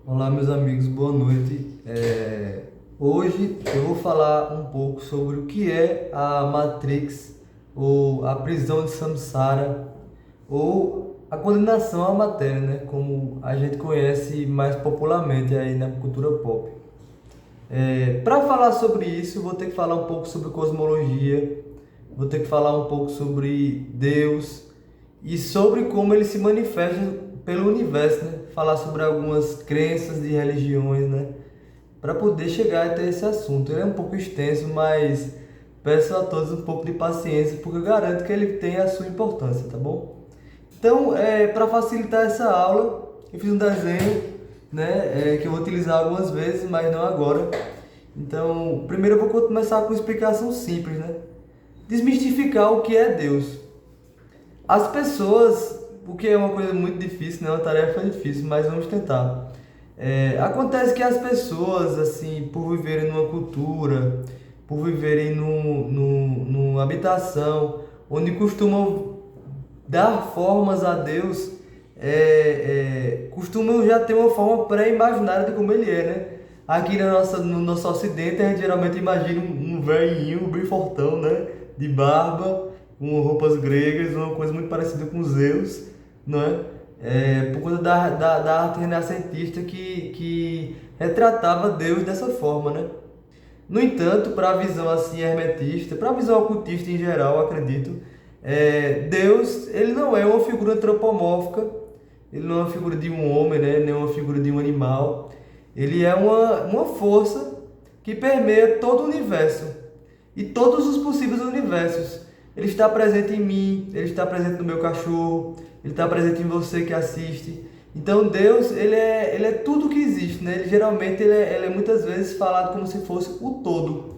Olá, meus amigos, boa noite. Hoje eu vou falar um pouco sobre o que é a Matrix, ou a prisão de Samsara, ou a condenação à matéria, né? Como a gente conhece mais popularmente aí na cultura pop. Para falar sobre isso, vou ter que falar um pouco sobre cosmologia, vou ter que falar um pouco sobre Deus e sobre como ele se manifesta pelo universo, né? Falar sobre algumas crenças de religiões, né? Para poder chegar até esse assunto. Ele é um pouco extenso, mas peço a todos um pouco de paciência, porque eu garanto que ele tem a sua importância, tá bom? Então, para facilitar essa aula, eu fiz um desenho, né, que eu vou utilizar algumas vezes, mas não agora. Então, primeiro eu vou começar com uma explicação simples, né? Desmistificar o que é Deus. As pessoas, o que é uma coisa muito difícil, né? Uma tarefa difícil, mas vamos tentar. Acontece que as pessoas, assim, por viverem numa cultura, por viverem numa habitação, onde costumam dar formas a Deus, costumam já ter uma forma pré-imaginária de como ele é, né? Aqui no nosso ocidente, a gente geralmente imagina um velhinho bem fortão, né? De barba, com roupas gregas, uma coisa muito parecida com Zeus, não é? Por conta da arte renascentista que retratava Deus dessa forma, né? No entanto, para a visão assim hermetista, para a visão ocultista em geral, acredito, Deus ele não é uma figura antropomórfica, ele não é uma figura de um homem, né? Nem uma figura de um animal. Ele é uma força que permeia todo o universo e todos os possíveis universos. Ele está presente em mim, ele está presente no meu cachorro, ele está presente em você que assiste. Então Deus, ele é tudo que existe, né? Ele muitas vezes falado como se fosse o todo,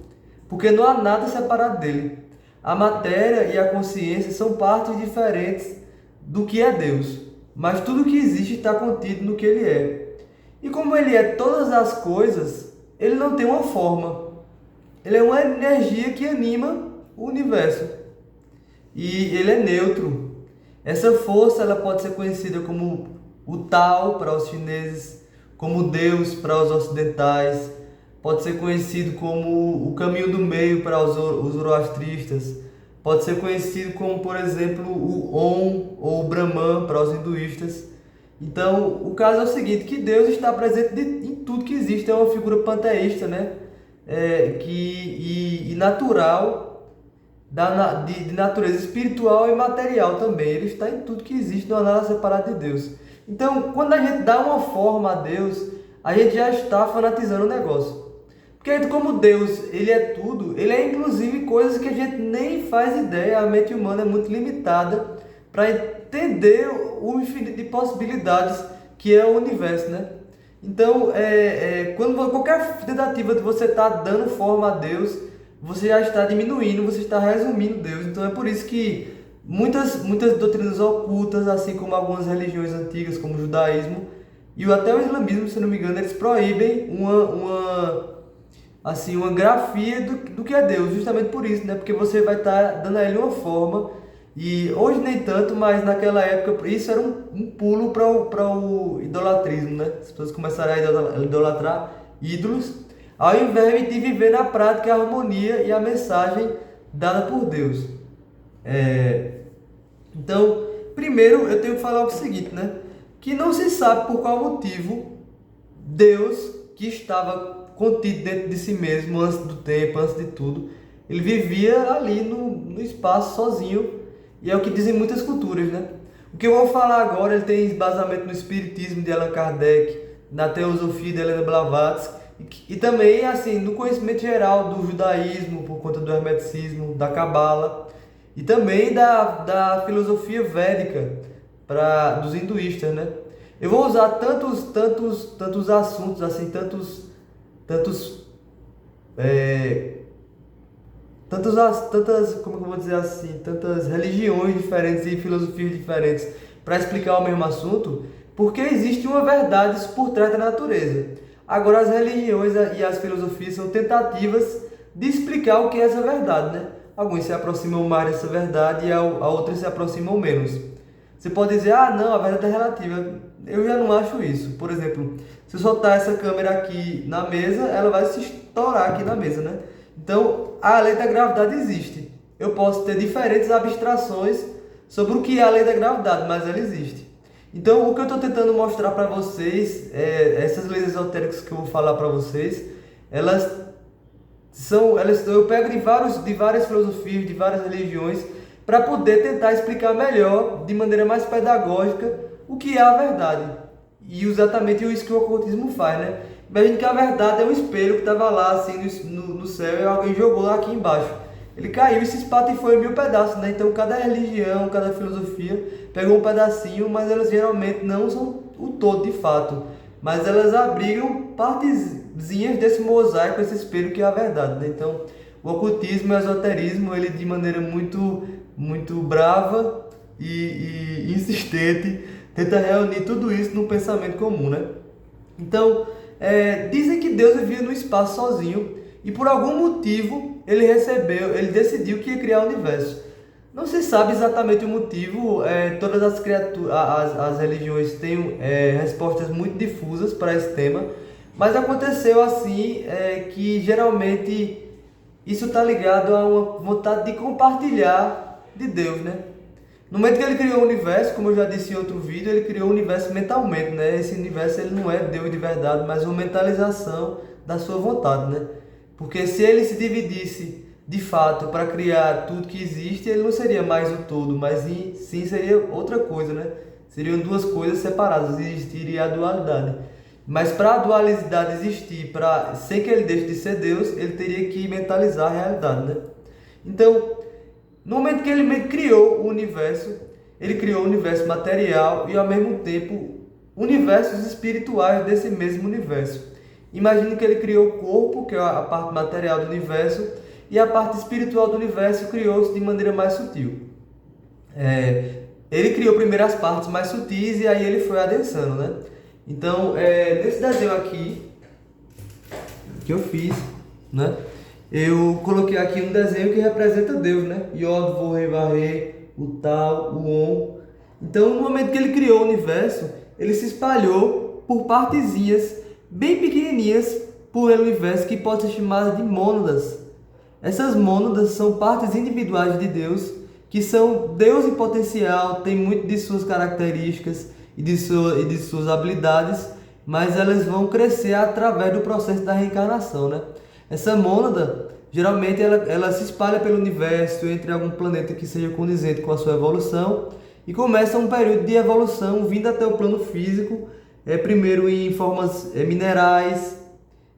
porque não há nada separado dele. A matéria e a consciência são partes diferentes do que é Deus, mas tudo que existe está contido no que ele é. E como ele é todas as coisas, ele não tem uma forma. Ele é uma energia que anima o universo. E ele é neutro. Essa força ela pode ser conhecida como o Tao para os chineses, como Deus para os ocidentais, pode ser conhecido como o caminho do meio para os zoroastristas, pode ser conhecido como, por exemplo, o Om ou o Brahman para os hinduístas. Então, o caso é o seguinte, que Deus está presente em tudo que existe, é uma figura panteísta, né? E natural, de natureza espiritual e material também. Ele está em tudo que existe, não há nada separado de Deus. Então, quando a gente dá uma forma a Deus, a gente já está fanatizando o negócio. Porque como Deus, ele é tudo, ele é inclusive coisas que a gente nem faz ideia, a mente humana é muito limitada para entender o infinito de possibilidades que é o universo, né? Então, quando qualquer tentativa de você estar dando forma a Deus, você já está diminuindo, você está resumindo Deus. Então é por isso que muitas doutrinas ocultas, assim como algumas religiões antigas, como o judaísmo e até o islamismo, se não me engano, eles proíbem uma grafia do que é Deus, justamente por isso, né? Porque você vai estar dando a ele uma forma. E hoje nem tanto, mas naquela época isso era um pulo para o idolatrismo, né? As pessoas começaram a idolatrar ídolos, ao invés de viver na prática a harmonia e a mensagem dada por Deus. Então, primeiro eu tenho que falar o seguinte, né? Que não se sabe por qual motivo Deus, que estava contido dentro de si mesmo antes do tempo, antes de tudo, ele vivia ali no espaço sozinho, e é o que dizem muitas culturas, né? O que eu vou falar agora, ele tem embasamento no espiritismo de Allan Kardec, na teosofia de Helena Blavatsky, e também, assim, no conhecimento geral do judaísmo, por conta do hermeticismo, da cabala, e também da filosofia védica dos hinduístas, né? Eu vou usar tantos assuntos, assim, tantos, é, como que eu vou dizer assim, tantas religiões diferentes e filosofias diferentes para explicar o mesmo assunto, porque existe uma verdade por trás da natureza. Agora, as religiões e as filosofias são tentativas de explicar o que é essa verdade, né? Alguns se aproximam mais dessa verdade e a outras se aproximam menos. Você pode dizer, ah, não, a verdade é relativa. Eu já não acho isso. Por exemplo, se eu soltar essa câmera aqui na mesa, ela vai se estourar aqui na mesa, né? Então, a lei da gravidade existe. Eu posso ter diferentes abstrações sobre o que é a lei da gravidade, mas ela existe. Então, o que eu estou tentando mostrar para vocês, essas leis esotéricas que eu vou falar para vocês, eu pego de várias filosofias, de várias religiões, para poder tentar explicar melhor, de maneira mais pedagógica, o que é a verdade. E exatamente isso que o ocultismo faz, né? Imagina que a verdade é um espelho que estava lá assim no céu e alguém jogou lá aqui embaixo. Ele caiu e se espatifou em 1000 pedaços, né? Então cada religião, cada filosofia pegou um pedacinho, mas elas geralmente não são o todo de fato. Mas elas abrigam partezinhas desse mosaico, esse espelho que é a verdade, né? Então o ocultismo e o esoterismo, ele de maneira muito brava e insistente, tenta reunir tudo isso num pensamento comum, né? Então, dizem que Deus vivia no espaço sozinho e por algum motivo ele decidiu que ia criar o universo. Não se sabe exatamente o motivo, todas as religiões têm respostas muito difusas para esse tema, mas aconteceu assim, que geralmente isso está ligado a uma vontade de compartilhar de Deus, né? No momento que ele criou o universo, como eu já disse em outro vídeo, ele criou o universo mentalmente, né? Esse universo ele não é Deus de verdade, mas uma mentalização da sua vontade, né? Porque se ele se dividisse de fato para criar tudo que existe, ele não seria mais o todo, mas sim seria outra coisa, né? Seriam duas coisas separadas, existiria a dualidade. Mas para a dualidade existir, sem que ele deixe de ser Deus, ele teria que mentalizar a realidade, né? Então, no momento que ele criou o universo, ele criou o universo material e ao mesmo tempo universos espirituais desse mesmo universo. Imagine que ele criou o corpo, que é a parte material do universo, e a parte espiritual do universo criou-se de maneira mais sutil. Ele criou primeiro as partes mais sutis e aí ele foi adensando, né? Então, nesse desenho aqui que eu fiz, né? Eu coloquei aqui um desenho que representa Deus, né? Yod, Vou, Rei, Varre, o Tal, o On. Então, no momento que ele criou o universo, ele se espalhou por partezinhas bem pequenininhas por ele universo que pode ser chamada de mônadas. Essas mônadas são partes individuais de Deus, que são Deus em potencial, tem muito de suas características e de suas habilidades, mas elas vão crescer através do processo da reencarnação, né? Essa mônada, geralmente, ela se espalha pelo universo, entre algum planeta que seja condizente com a sua evolução, e começa um período de evolução vindo até o plano físico, primeiro em formas minerais,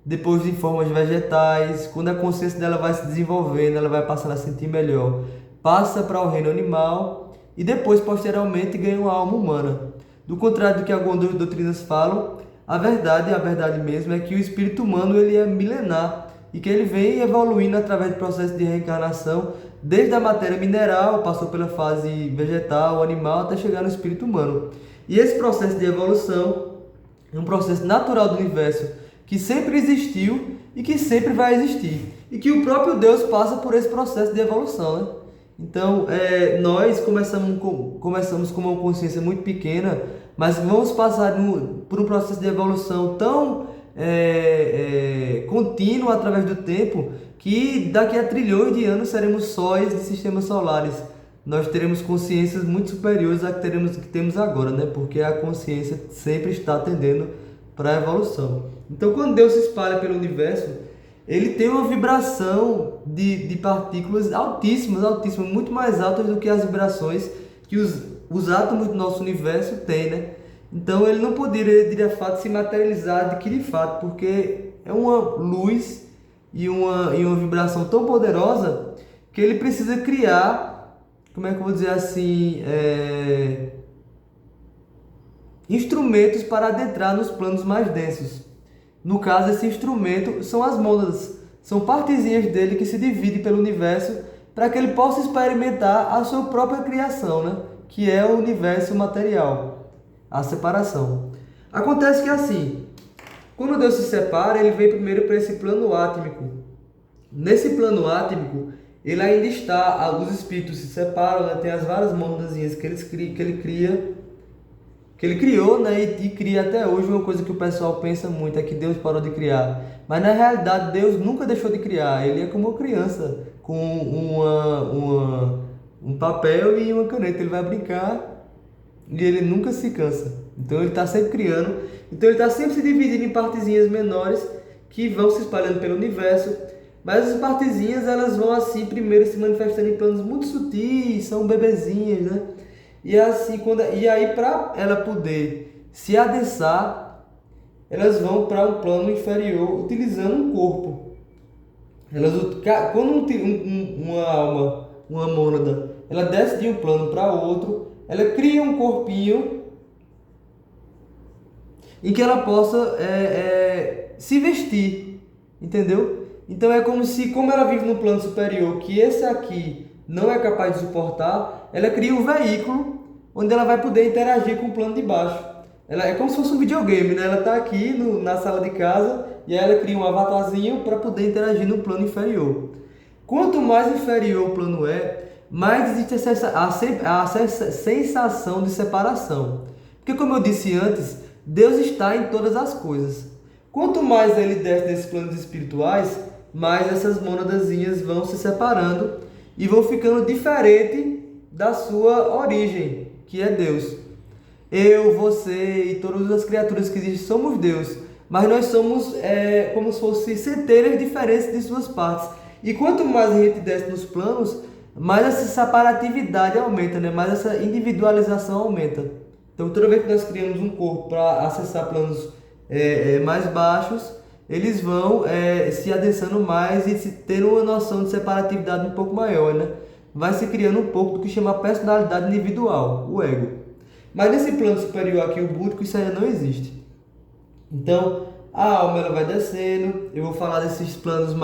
depois em formas vegetais. Quando a consciência dela vai se desenvolvendo, ela vai passando a sentir melhor, passa para o reino animal e depois, posteriormente, ganha uma alma humana. Do contrário do que algumas doutrinas falam, a verdade mesmo é que o espírito humano ele é milenar e que ele vem evoluindo através do processo de reencarnação, desde a matéria mineral, passou pela fase vegetal, animal, até chegar no espírito humano. E esse processo de evolução é um processo natural do universo, que sempre existiu e que sempre vai existir. E que o próprio Deus passa por esse processo de evolução, né? Então, nós começamos com uma consciência muito pequena, mas vamos passar por um processo de evolução tão contínuo através do tempo, que daqui a trilhões de anos seremos sóis de sistemas solares. Nós teremos consciências muito superiores à que temos agora, né? Porque a consciência sempre está tendendo para a evolução. Então, quando Deus se espalha pelo universo, ele tem uma vibração de partículas altíssimas, muito mais altas do que as vibrações que os átomos do nosso universo têm, né? Então ele não poderia, de fato, se materializar, adquirir fato, porque é uma luz e uma vibração tão poderosa que ele precisa criar, como é que eu vou dizer assim, instrumentos para adentrar nos planos mais densos. No caso, esse instrumento são as mônadas, são partezinhas dele que se dividem pelo universo para que ele possa experimentar a sua própria criação, né? Que é o universo material. A separação. Acontece que assim, quando Deus se separa, ele vem primeiro para esse plano átmico. Nesse plano átmico, ele ainda está, os espíritos se separam, né? Tem as várias mônadas que ele criou, né? E cria até hoje. Uma coisa que o pessoal pensa muito é que Deus parou de criar, mas na realidade Deus nunca deixou de criar. Ele é como uma criança com um papel e uma caneta. Ele vai brincar e ele nunca se cansa. Então ele está sempre criando. Então ele está sempre se dividindo em partezinhas menores que vão se espalhando pelo universo. Mas as partezinhas, elas vão assim primeiro se manifestando em planos muito sutis, são bebezinhas, né? E assim, e aí para ela poder se adensar, elas vão para um plano inferior utilizando um corpo. Quando uma alma, uma mônada, ela desce de um plano para outro, ela cria um corpinho em que ela possa se vestir, entendeu? Então é como ela vive no plano superior, que esse aqui não é capaz de suportar, ela cria um veículo onde ela vai poder interagir com o plano de baixo. Ela é como se fosse um videogame, né? Ela está aqui na sala de casa e aí ela cria um avatarzinho para poder interagir no plano inferior. Quanto mais inferior o plano mais existe a sensação de separação. Porque como eu disse antes, Deus está em todas as coisas. Quanto mais ele desce desses planos espirituais, mais essas mônadazinhas vão se separando e vão ficando diferente da sua origem, que é Deus. Eu, você e todas as criaturas que existem somos Deus, mas nós somos como se fossem centelhas diferentes de suas partes. E quanto mais a gente desce nos planos, mais essa separatividade aumenta, né? Mais essa individualização aumenta. Então, toda vez que nós criamos um corpo para acessar planos mais baixos, eles vão se adensando mais e tendo uma noção de separatividade um pouco maior, né? Vai se criando um pouco do que chama personalidade individual, o ego. Mas nesse plano superior aqui, o búdico, isso ainda não existe. Então, a alma ela vai descendo. Eu vou falar desses planos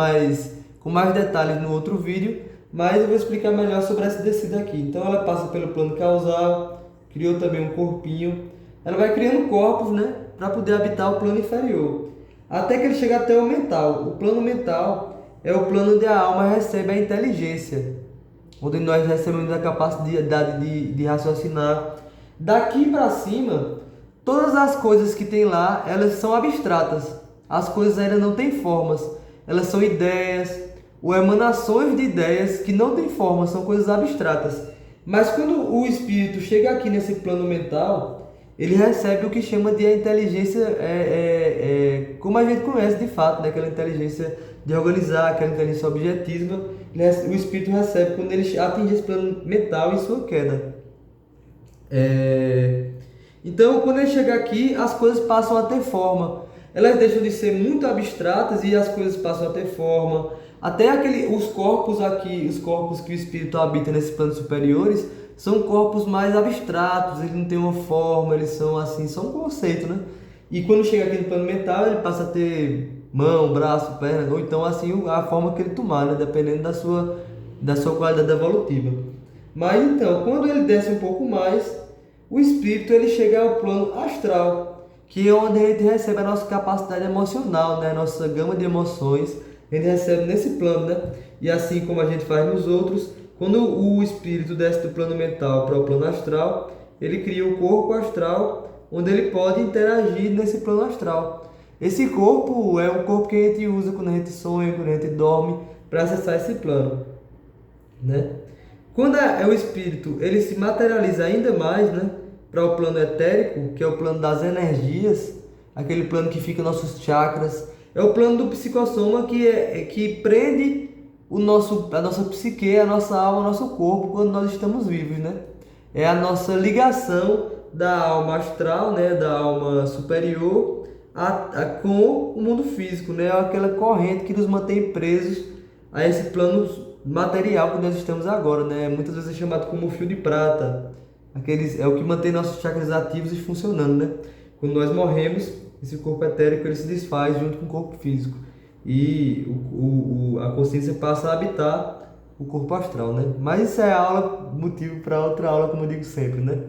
com mais detalhes no outro vídeo, mas eu vou explicar melhor sobre essa descida aqui. Então, ela passa pelo plano causal, criou também um corpinho. Ela vai criando corpos, né, para poder habitar o plano inferior, até que ele chega até o mental. O plano mental é o plano onde a alma recebe a inteligência, onde nós recebemos a capacidade de raciocinar. Daqui para cima, todas as coisas que tem lá, elas são abstratas. As coisas ainda não têm formas. Elas são ideias ou emanações de ideias que não têm forma, são coisas abstratas. Mas quando o espírito chega aqui nesse plano mental, ele recebe o que chama de a inteligência, como a gente conhece de fato, né? Aquela inteligência de organizar, aquela inteligência objetiva. O espírito recebe quando ele atinge esse plano mental em sua queda. Então, quando ele chega aqui, as coisas passam a ter forma. Elas deixam de ser muito abstratas e as coisas passam a ter forma. Até os corpos aqui, os corpos que o espírito habita nesses planos superiores, são corpos mais abstratos, eles não têm uma forma, eles são assim, são um conceito, né? E quando chega aqui no plano mental, ele passa a ter mão, braço, perna, ou então assim a forma que ele tomar, né? Dependendo da sua qualidade evolutiva. Mas então, quando ele desce um pouco mais, o espírito ele chega ao plano astral, que é onde a gente recebe a nossa capacidade emocional, né? A nossa gama de emoções, a gente recebe nesse plano, né? E assim como a gente faz nos outros, quando o espírito desce do plano mental para o plano astral, ele cria o corpo astral, onde ele pode interagir nesse plano astral. Esse corpo é um corpo que a gente usa quando a gente sonha, quando a gente dorme, para acessar esse plano, né? Quando o espírito ele se materializa ainda mais, né, para o plano etérico, que é o plano das energias, aquele plano que fica nossos chakras, é o plano do psicossoma que prende a nossa psique, a nossa alma, o nosso corpo quando nós estamos vivos, né? É a nossa ligação da alma astral, né, da alma superior com o mundo físico, né? Aquela corrente que nos mantém presos a esse plano material que nós estamos agora, né? Muitas vezes é chamado como fio de prata. É o que mantém nossos chakras ativos e funcionando, né? Quando nós morremos, esse corpo etérico ele se desfaz junto com o corpo físico e a consciência passa a habitar o corpo astral, né? Mas isso é motivo para outra aula, como eu digo sempre, né?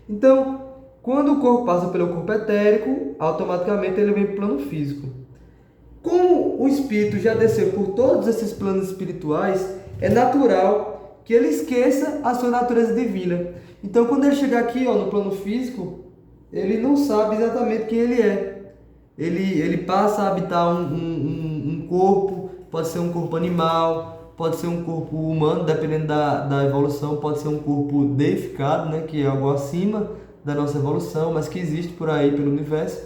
Então, quando o corpo passa pelo corpo etérico, automaticamente ele vem para o plano físico. Como o espírito já desceu por todos esses planos espirituais, é natural que ele esqueça a sua natureza divina. Então, quando ele chegar aqui, no plano físico, ele não sabe exatamente quem ele é. Ele passa a habitar um corpo, pode ser um corpo animal, pode ser um corpo humano, dependendo da evolução, pode ser um corpo deificado, né, que é algo acima da nossa evolução, mas que existe por aí pelo universo.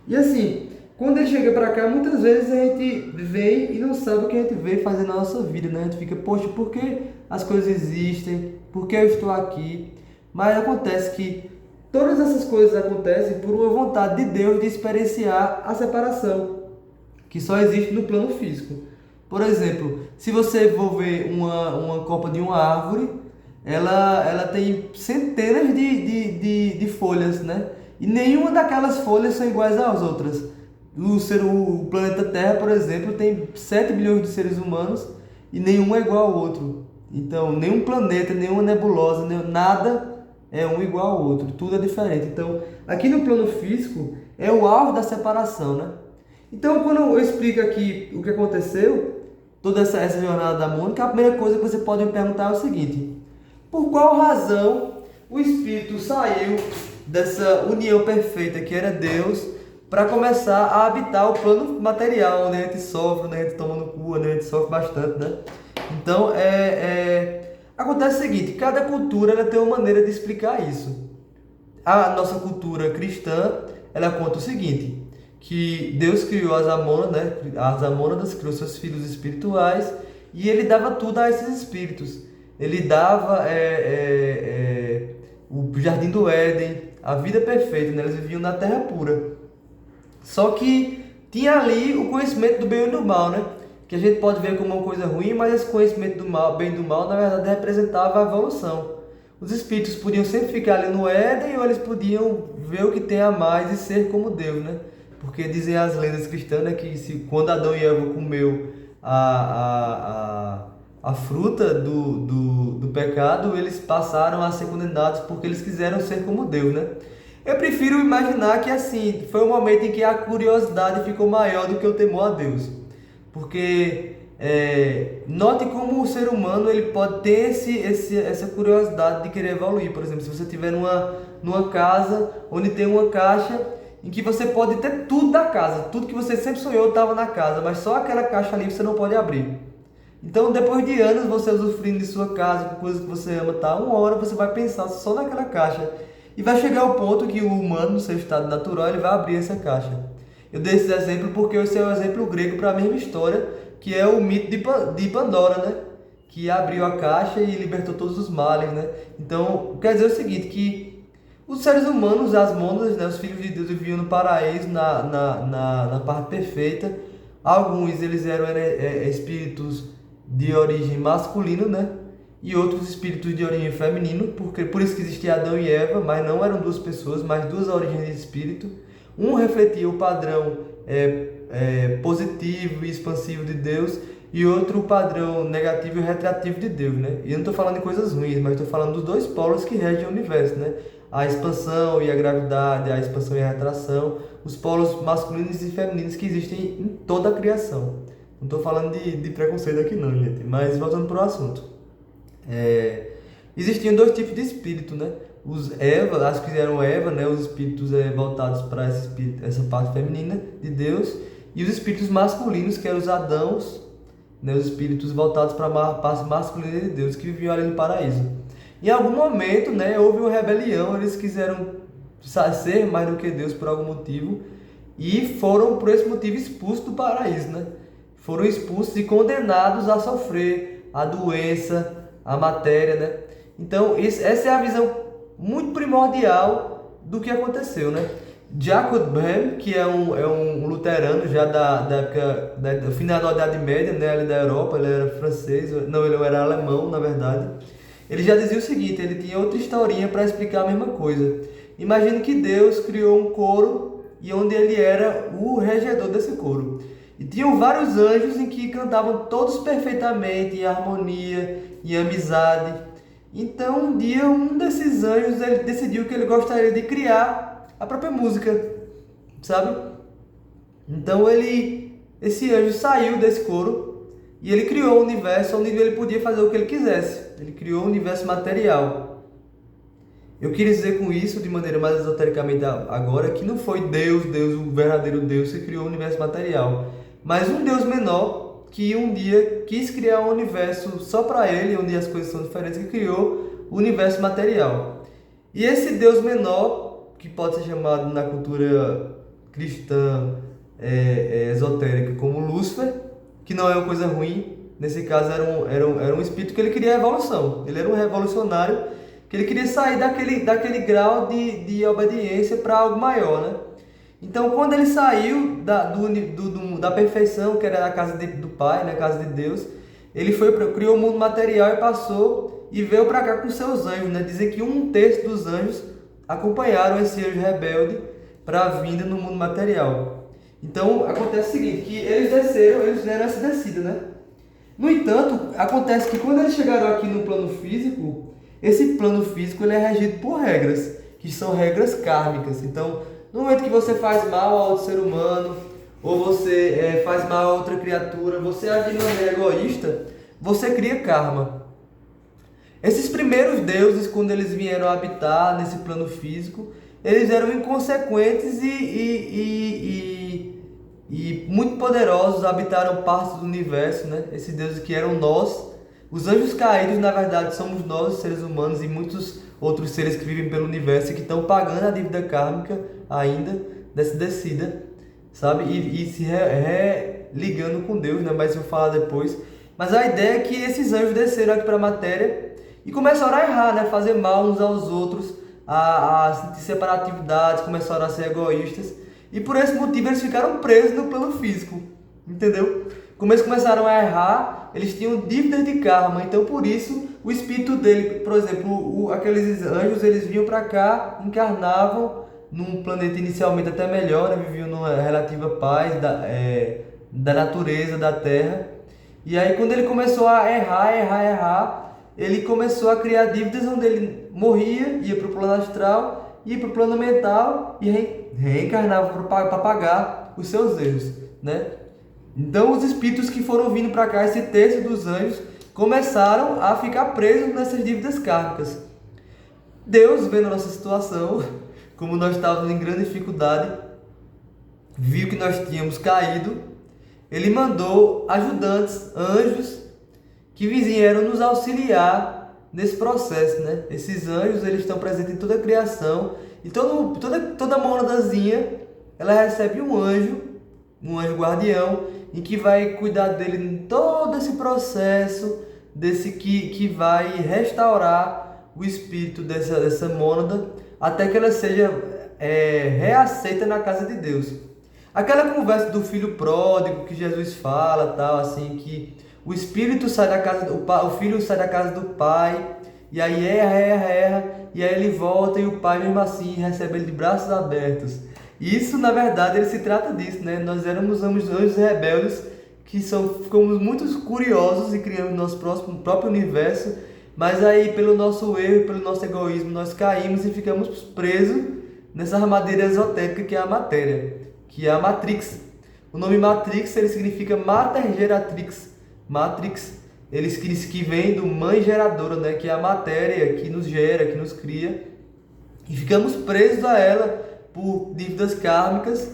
E assim, quando ele chega para cá, muitas vezes a gente vem e não sabe o que a gente veio fazer na nossa vida, né? A gente fica, poxa, por que as coisas existem? Por que eu estou aqui? Mas acontece que todas essas coisas acontecem por uma vontade de Deus de experienciar a separação, que só existe no plano físico. Por exemplo, se você for ver uma copa de uma árvore, ela tem centenas de folhas, né? E nenhuma daquelas folhas são iguais às outras. O planeta Terra, por exemplo, tem 7 bilhões de seres humanos e nenhum é igual ao outro. Então, nenhum planeta, nenhuma nebulosa, nada é um igual ao outro, tudo é diferente. Então, aqui no plano físico, é o alvo da separação, né? Então, quando eu explico aqui o que aconteceu, toda essa jornada da Mônica, a primeira coisa que você pode me perguntar é o seguinte: por qual razão o Espírito saiu dessa união perfeita que era Deus para começar a habitar o plano material, onde a gente sofre, onde a gente toma no cu, onde a gente sofre bastante, né? Então, acontece o seguinte: cada cultura ela tem uma maneira de explicar isso. A nossa cultura cristã, ela conta o seguinte, que Deus criou as amônadas, né? As amônadas, criou seus filhos espirituais e ele dava tudo a esses espíritos. Ele dava o jardim do Éden, a vida perfeita, né? Eles viviam na terra pura. Só que tinha ali o conhecimento do bem e do mal, né? Que a gente pode ver como uma coisa ruim, mas esse conhecimento do mal, bem e do mal, na verdade representava a evolução. Os espíritos podiam sempre ficar ali no Éden ou eles podiam ver o que tem a mais e ser como Deus, né? Porque dizem as lendas cristãs, né, que quando Adão e Eva comeu a fruta do pecado, eles passaram a ser condenados porque eles quiseram ser como Deus, né? Eu prefiro imaginar que assim, foi um momento em que a curiosidade ficou maior do que o temor a Deus. Porque note como o ser humano ele pode ter essa curiosidade de querer evoluir. Por exemplo, se você estiver numa casa onde tem uma caixa em que você pode ter tudo da casa, tudo que você sempre sonhou estava na casa, mas só aquela caixa ali você não pode abrir. Então, depois de anos você usufruindo de sua casa, com coisas que você ama, uma hora você vai pensar só naquela caixa. E vai chegar ao ponto que o humano, no seu estado natural, ele vai abrir essa caixa. Eu dei esse exemplo porque esse é o exemplo grego para a mesma história, que é o mito de Pandora, né? Que abriu a caixa e libertou todos os males, né? Então, quer dizer o seguinte, que os seres humanos, as mônadas, né, os filhos de Deus viviam no paraíso, na parte perfeita. Alguns eles eram espíritos de origem masculina, né? E outros espíritos de origem feminino, por isso que existia Adão e Eva, mas não eram duas pessoas, mas duas origens de espírito. Um refletia o padrão positivo e expansivo de Deus, e outro o padrão negativo e retrativo de Deus, né? E eu não estou falando de coisas ruins, mas estou falando dos dois polos que regem o universo, né? A expansão e a gravidade, a expansão e a retração, os polos masculinos e femininos que existem em toda a criação. Não estou falando de preconceito aqui não, gente, mas voltando para o assunto. Existiam dois tipos de espírito, né? Os Eva, as que eram Eva, né? Os espíritos voltados para essa parte feminina de Deus, e os espíritos masculinos, que eram os Adãos, né? Os espíritos voltados para a parte masculina de Deus, que viviam ali no paraíso. Em algum momento, né, houve uma rebelião, eles quiseram ser mais do que Deus por algum motivo, e foram por esse motivo expulsos do paraíso, né? Foram expulsos e condenados a sofrer a doença, a matéria, né? Então, essa é a visão muito primordial do que aconteceu, né? Jacob Boehme, que é um luterano já da época, do final da Idade Média, né, ali da Europa, ele era francês, não, ele era alemão, na verdade. Ele já dizia o seguinte, ele tinha outra historinha para explicar a mesma coisa. Imagine que Deus criou um coro e onde ele era o regedor desse coro. E tinham vários anjos em que cantavam todos perfeitamente, em harmonia, em amizade. Então, um dia, um desses anjos ele decidiu que ele gostaria de criar a própria música, sabe? Então, esse anjo saiu desse coro e ele criou o universo onde ele podia fazer o que ele quisesse. Ele criou o universo material. Eu queria dizer com isso, de maneira mais esotericamente agora, que não foi Deus, o verdadeiro Deus, que criou o universo material, mas um Deus menor que um dia quis criar um universo só para ele, onde as coisas são diferentes, que criou o universo material. E esse Deus menor, que pode ser chamado na cultura cristã esotérica como Lúcifer, que não é uma coisa ruim, nesse caso era um espírito que ele queria evolução, ele era um revolucionário, que ele queria sair daquele grau de obediência para algo maior, né? Então, quando ele saiu da perfeição, que era a casa do Pai, na casa de Deus, ele criou o mundo material e passou e veio para cá com seus anjos, né? Dizem que 1/3 dos anjos acompanharam esse anjo rebelde para a vinda no mundo material. Então, acontece o seguinte, que eles fizeram essa descida, né? No entanto, acontece que quando eles chegaram aqui no plano físico, esse plano físico ele é regido por regras, que são regras kármicas. Então, no momento que você faz mal a outro ser humano, ou você faz mal a outra criatura, você age de maneira egoísta, você cria karma. Esses primeiros deuses, quando eles vieram habitar nesse plano físico, eles eram inconsequentes e muito poderosos, habitaram partes do universo, né? Esses deuses que eram nós. Os anjos caídos, na verdade, somos nós, os seres humanos, e muitos outros seres que vivem pelo universo e que estão pagando a dívida kármica ainda dessa descida, sabe? E se ligando com Deus, né? Mas eu vou falar depois. Mas a ideia é que esses anjos desceram aqui para a matéria e começaram a errar, né? Fazer mal uns aos outros, a sentir separatividades, começaram a ser egoístas. E por esse motivo eles ficaram presos no plano físico, entendeu? Como eles começaram a errar, eles tinham dívidas de karma, então por isso o espírito dele, por exemplo, aqueles anjos, eles vinham para cá, encarnavam num planeta inicialmente até melhor, né? Viviam numa relativa paz da natureza, da terra. E aí quando ele começou a errar, ele começou a criar dívidas onde ele morria, ia para o plano astral, ia para o plano mental e reencarnava para pagar os seus erros, né? Então os espíritos que foram vindo para cá, esse terço dos anjos, começaram a ficar presos nessas dívidas kármicas. Deus, vendo a nossa situação, como nós estávamos em grande dificuldade, viu que nós tínhamos caído, ele mandou ajudantes, anjos, que vieram nos auxiliar nesse processo, né? Esses anjos, eles estão presentes em toda a criação, e toda monadazinha, ela recebe um anjo guardião, em que vai cuidar dele em todo esse processo, que vai restaurar o espírito dessa mônada, até que ela seja reaceita na casa de Deus. Aquela conversa do filho pródigo que Jesus fala, tal, assim, que o espírito sai da casa o filho sai da casa do pai, e aí erra, e aí ele volta e o pai mesmo assim recebe ele de braços abertos. Isso, na verdade, ele se trata disso, né? Nós éramos anjos rebeldes que ficamos muito curiosos e criamos nosso próprio universo, mas aí, pelo nosso erro, pelo nosso egoísmo, nós caímos e ficamos presos nessa armadilha esotérica que é a matéria, que é a Matrix. O nome Matrix, ele significa Mater Geratrix. Matrix, que vem do mãe geradora, né? Que é a matéria que nos gera, que nos cria, e ficamos presos a ela por dívidas kármicas,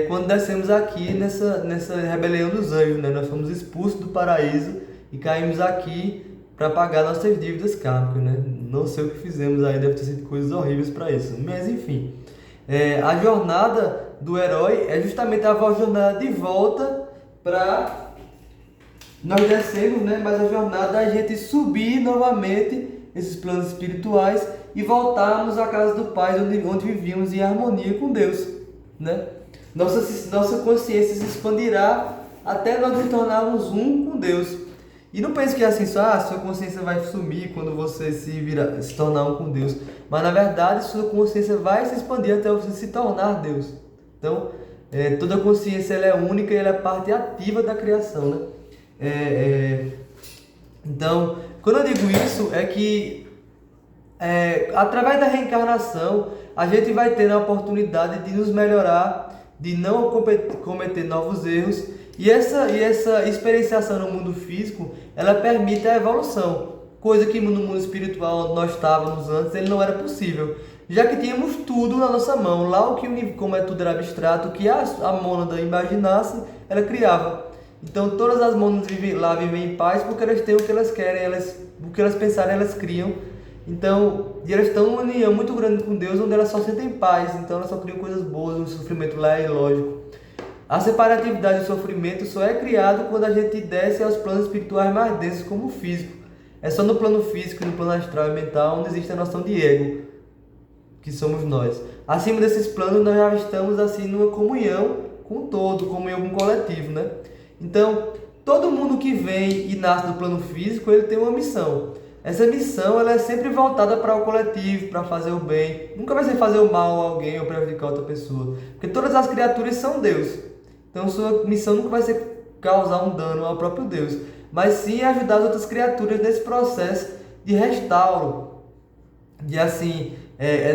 quando descemos aqui nessa rebelião dos anjos, né? Nós fomos expulsos do paraíso e caímos aqui para pagar nossas dívidas kármicas, né? Não sei o que fizemos aí, deve ter sido coisas horríveis para isso, mas enfim. A jornada do herói é justamente a jornada de volta para nós descemos, né? Mas a jornada é a gente subir novamente esses planos espirituais e voltarmos à casa do Pai, onde vivíamos em harmonia com Deus, né? Nossa consciência se expandirá até nós nos tornarmos um com Deus. E não pense que é assim, sua consciência vai sumir quando você se tornar um com Deus. Mas na verdade, sua consciência vai se expandir até você se tornar Deus. Então, toda consciência ela é única e ela é parte ativa da criação, né? Então, quando eu digo isso, é que através da reencarnação, a gente vai ter a oportunidade de nos melhorar de não cometer novos erros. E essa experienciação no mundo físico, ela permite a evolução, coisa que no mundo espiritual onde nós estávamos antes, ele não era possível, já que tínhamos tudo na nossa mão. Lá o que, como é tudo era abstrato, o que a mônada imaginasse, ela criava. Então todas as mônadas vivem em paz porque elas têm o que elas querem, o que elas pensarem elas criam. Então, e elas estão numa união muito grande com Deus, onde elas só sentem paz, então elas só criam coisas boas, o sofrimento lá é ilógico. A separatividade do sofrimento só é criado quando a gente desce aos planos espirituais mais densos, como o físico. É só no plano físico, no plano astral e mental, onde existe a noção de ego, que somos nós. Acima desses planos, nós já estamos assim numa comunhão com o todo, comunhão com o coletivo, né? Então, todo mundo que vem e nasce no plano físico, ele tem uma missão. Essa missão ela é sempre voltada para o coletivo, para fazer o bem. Nunca vai ser fazer o mal a alguém ou prejudicar outra pessoa. Porque todas as criaturas são Deus. Então sua missão nunca vai ser causar um dano ao próprio Deus, mas sim ajudar as outras criaturas nesse processo de restauro, de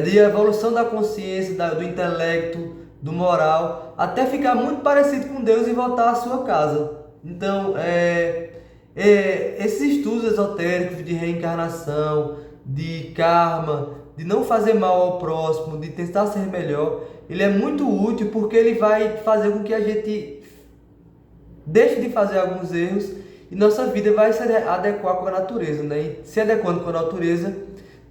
de evolução da consciência, do intelecto, do moral, até ficar muito parecido com Deus e voltar à sua casa. Então, esses estudos esotéricos de reencarnação, de karma, de não fazer mal ao próximo, de tentar ser melhor, ele é muito útil porque ele vai fazer com que a gente deixe de fazer alguns erros e nossa vida vai se adequar com a natureza, né? E se adequando com a natureza,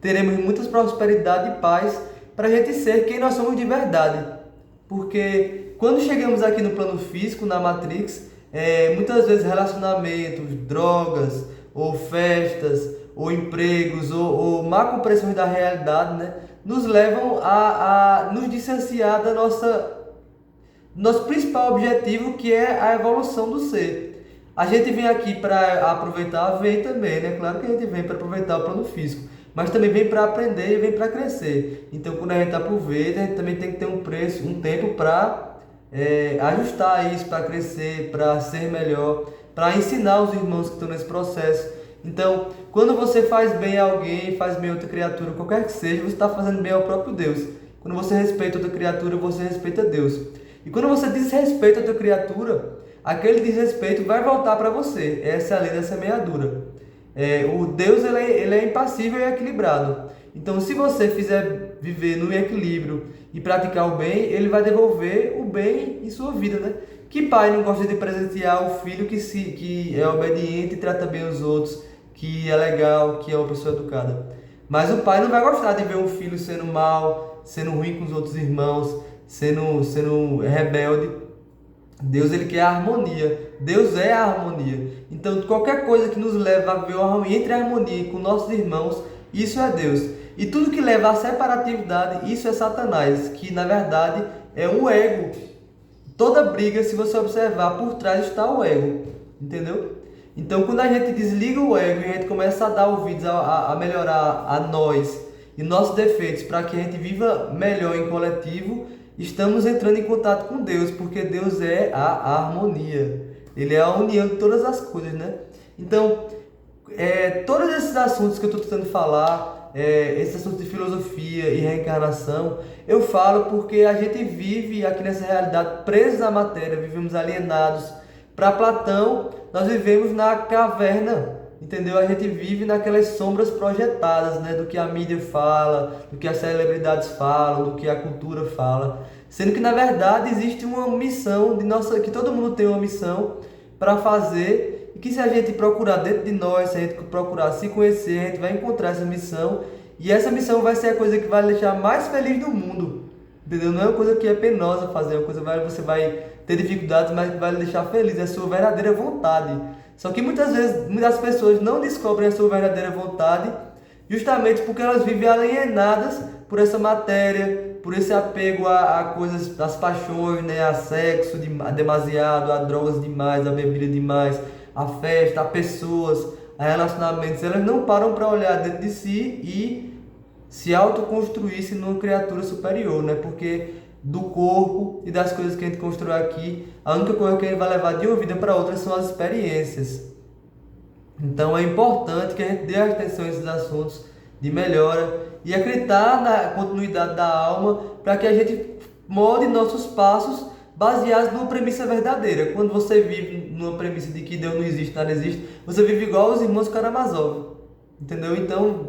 teremos muita prosperidade e paz para a gente ser quem nós somos de verdade. Porque quando chegamos aqui no plano físico, na Matrix, muitas vezes relacionamentos, drogas, ou festas, ou empregos, ou má compreensão da realidade, né, nos levam a nos distanciar da nosso principal objetivo, que é a evolução do ser. A gente vem aqui para aproveitar, vem também, né? Claro que a gente vem para aproveitar o plano físico, mas também vem para aprender e vem para crescer. Então, quando a gente aproveita, a gente também tem que ter um tempo para ajustar isso, para crescer, para ser melhor, para ensinar os irmãos que estão nesse processo. Então, quando você faz bem a alguém, faz bem a outra criatura, qualquer que seja, você está fazendo bem ao próprio Deus. Quando você respeita outra criatura, você respeita Deus. E quando você desrespeita outra criatura, aquele desrespeito vai voltar para você. Essa é a lei da semeadura. O Deus ele é impassível e equilibrado. Então, se você fizer viver no equilíbrio e praticar o bem, ele vai devolver o bem em sua vida, né? Que pai não gosta de presentear o filho que é obediente e trata bem os outros, que é legal, que é uma pessoa educada? Mas o pai não vai gostar de ver um filho sendo mal, sendo ruim com os outros irmãos, sendo rebelde. Deus ele quer a harmonia. Deus é a harmonia. Então, qualquer coisa que nos leva a ver uma harmonia entre a harmonia com nossos irmãos, isso é Deus. E tudo que leva à separatividade, isso é Satanás, que na verdade é um ego. Toda briga, se você observar, por trás está o ego, entendeu? Então, quando a gente desliga o ego e a gente começa a dar ouvidos a melhorar a nós e nossos defeitos para que a gente viva melhor em coletivo, estamos entrando em contato com Deus, porque Deus é a harmonia. Ele é a união de todas as coisas, né? Então, todos esses assuntos que eu estou tentando falar, esses assuntos de filosofia e reencarnação, eu falo porque a gente vive aqui nessa realidade presos à matéria, vivemos alienados. Para Platão, nós vivemos na caverna, entendeu? A gente vive naquelas sombras projetadas, né? Do que a mídia fala, do que as celebridades falam, do que a cultura fala. Sendo que, na verdade, existe uma missão que todo mundo tem uma missão para fazer, e que se a gente procurar dentro de nós, se a gente procurar se conhecer, a gente vai encontrar essa missão, e essa missão vai ser a coisa que vai deixar mais feliz do mundo, entendeu? Não é uma coisa que é penosa fazer, é uma coisa que você vai ter dificuldades, mas que vai lhe deixar feliz, é a sua verdadeira vontade. Só que muitas vezes, muitas pessoas não descobrem a sua verdadeira vontade, justamente porque elas vivem alienadas por essa matéria, por esse apego a coisas, às paixões, né? A sexo demasiado, a drogas demais, a bebida demais, a festa, a pessoas, a relacionamentos. Elas não param para olhar dentro de si e se autoconstruir-se numa criatura superior, né? Porque do corpo e das coisas que a gente constrói aqui, a única coisa que a gente vai levar de uma vida para outra são as experiências. Então é importante que a gente dê atenção a esses assuntos de melhora e acreditar na continuidade da alma, para que a gente molde nossos passos baseados numa premissa verdadeira. Quando você vive numa premissa de que Deus não existe, nada existe, você vive igual os irmãos Karamazov. Entendeu? Então,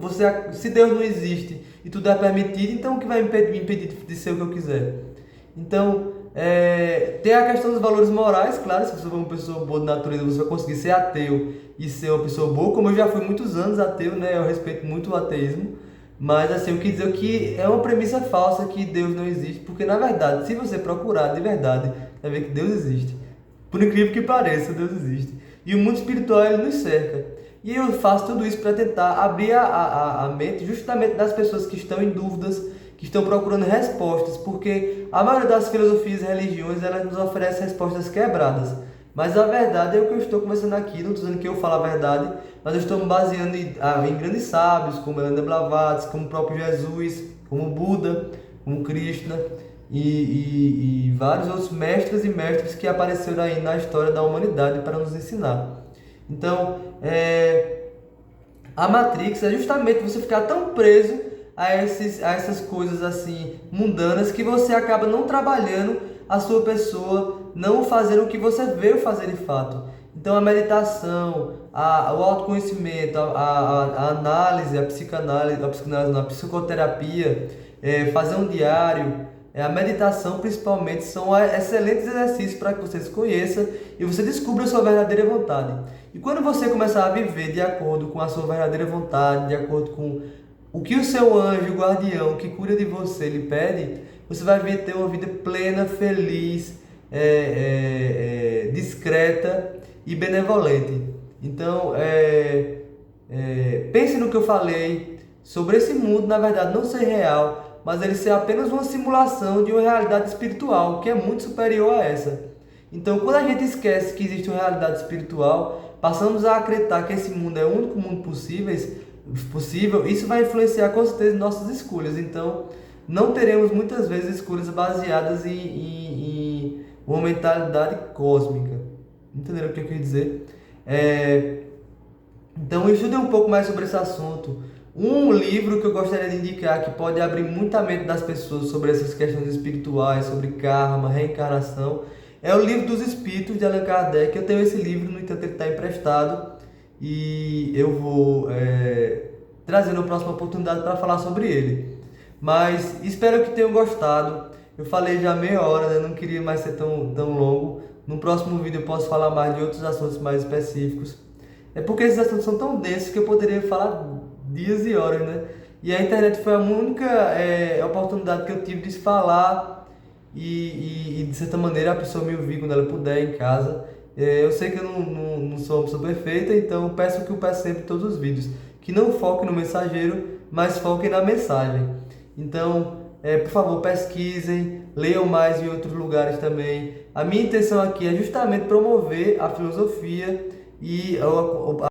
se Deus não existe e tudo é permitido, então o que vai me impedir de ser o que eu quiser? Então, tem a questão dos valores morais, claro, se você for uma pessoa boa de natureza, você vai conseguir ser ateu e ser uma pessoa boa, como eu já fui muitos anos ateu, né? Eu respeito muito o ateísmo, mas assim, eu quis dizer que é uma premissa falsa que Deus não existe, porque na verdade, se você procurar de verdade, vai ver que Deus existe. Por incrível que pareça, Deus existe. E o mundo espiritual, ele nos cerca. E eu faço tudo isso para tentar abrir a mente justamente das pessoas que estão em dúvidas, que estão procurando respostas, porque a maioria das filosofias e religiões, elas nos oferecem respostas quebradas. Mas a verdade é o que eu estou conversando aqui, não estou dizendo que eu falo a verdade, mas eu estou me baseando em grandes sábios, como Helena Blavatsky, como o próprio Jesus, como Buda, como Krishna e vários outros mestres e mestres que apareceram aí na história da humanidade para nos ensinar. Então, a Matrix é justamente você ficar tão preso a essas coisas assim mundanas que você acaba não trabalhando a sua pessoa, não fazendo o que você veio fazer de fato. Então, a meditação, o autoconhecimento, a análise, a psicanálise, a psicoterapia, fazer um diário, a meditação principalmente são excelentes exercícios para que você se conheça e você descubra a sua verdadeira vontade. E quando você começar a viver de acordo com a sua verdadeira vontade, de acordo com o que o seu anjo guardião que cuida de você lhe pede, você vai ter uma vida plena, feliz, discreta e benevolente. Então, pense no que eu falei sobre esse mundo, na verdade, não ser real, mas ele ser apenas uma simulação de uma realidade espiritual que é muito superior a essa. Então, quando a gente esquece que existe uma realidade espiritual, passamos a acreditar que esse mundo é o único mundo possível, isso vai influenciar com certeza em nossas escolhas. Então, não teremos muitas vezes escolhas baseadas em uma mentalidade cósmica. Entenderam o que eu quis dizer? Então, estude um pouco mais sobre esse assunto. Um livro que eu gostaria de indicar que pode abrir muita mente das pessoas sobre essas questões espirituais, sobre karma, reencarnação, é o Livro dos Espíritos de Allan Kardec. Eu tenho esse livro, no entanto ele está emprestado e eu vou trazer na próxima oportunidade para falar sobre ele. Mas espero que tenham gostado. Eu falei já meia hora, né? Não queria mais ser tão longo. No próximo vídeo eu posso falar mais de outros assuntos mais específicos. É porque esses assuntos são tão densos que eu poderia falar dias e horas, né? E a internet foi a única oportunidade que eu tive de falar e de certa maneira a pessoa me ouvir quando ela puder em casa. Eu sei que eu não sou uma pessoa perfeita, então peço o que eu peço sempre em todos os vídeos, que não foquem no mensageiro, mas foquem na mensagem. Então, por favor, pesquisem, leiam mais em outros lugares também. A minha intenção aqui é justamente promover a filosofia e